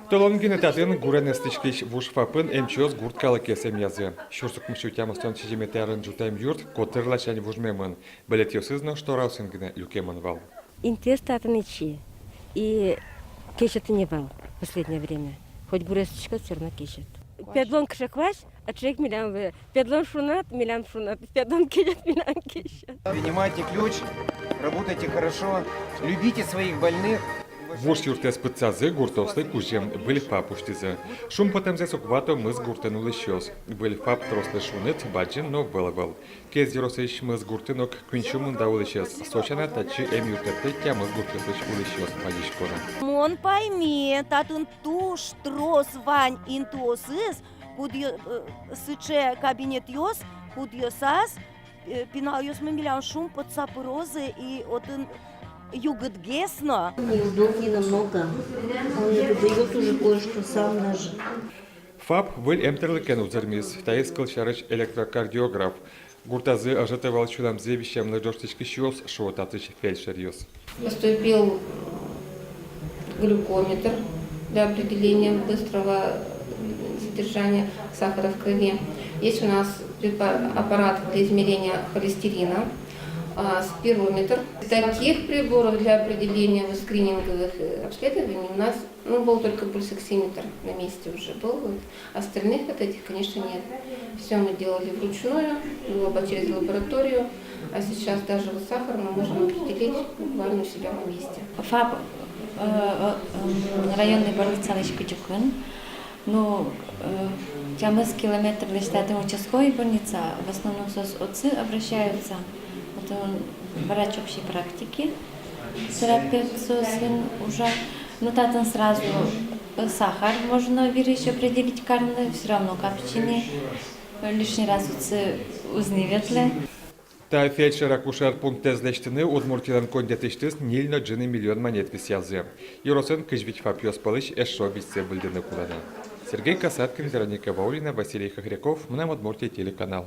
Толон генетатын гуренестичкич вушфапын МЧОС гурткалы кесем язы. Шурсук мышутямыстан чижеметярын жутайм юрт, котырлашань вужмемын. Билет ёсызно, что раусингне люкемон вал. Интестатын ичи. И кешет не вал в последнее время. Хоть гурестичка все равно кешет. Педлон кшекваш, а человек милян педлон шунат, милян шунат, педлон кешет, милян кешет. Принимайте ключ, работайте хорошо, любите своих больных. Вуш юртес пыцазы гуртовслы кужем были папуштизы. Шум потемзе суквато мыз гуртенулы щос. Были пап трослы шунет, баджин, но белывал. Кез еросыш мыз гуртенок квинчумун даулы щас. Сочана тачи эм юртеты тя мыз гуртеслыш улы щос падишкона. Мон пойми, татын туш трос вань интуосыз, куд сыче кабинет йос, куд йосас, пинал йос мемилян шум под сапорозы и один югот гесно. Неудобнее намного. Он не выдает уже кое-что сам даже. Фаб выль эмтерлыкен узермиз. Таискал шарыч электрокардиограф. Гуртазы ожитывал чудам зевищем на жостички щос, шо татыч фельдшер йос. Поступил глюкометр для определения быстрого содержания сахара в крови. Есть у нас аппарат для измерения холестерина, спирометр. Таких приборов для определения скрининговых обследований у нас был только пульсоксиметр на месте уже был. Остальных вот этих, конечно, нет. Все мы делали вручную, либо через лабораторию. А сейчас даже вот сахар мы можем определить буквально у себя на месте. ФАП районной больницы Алешкичукын. Ну, тямыз километр листатым участковой больница, в основном отцы обращаются. Вот он врач общей практики, терапевт сын уже. Ну, татан сразу сахар можно еще определить карны, все равно капчины. Лишний раз отцы узнавали. Та фельдшер акушер пункт злештины удмуртилан кондетиштис нильно джины миллион монет висязы. Юросен кыжвич фап йоспалыш эшо бисце бульдыны кулана. Сергей Касаткин, Вероника Ваулина, Василий Хохряков, Мнам Удмуртия телеканал.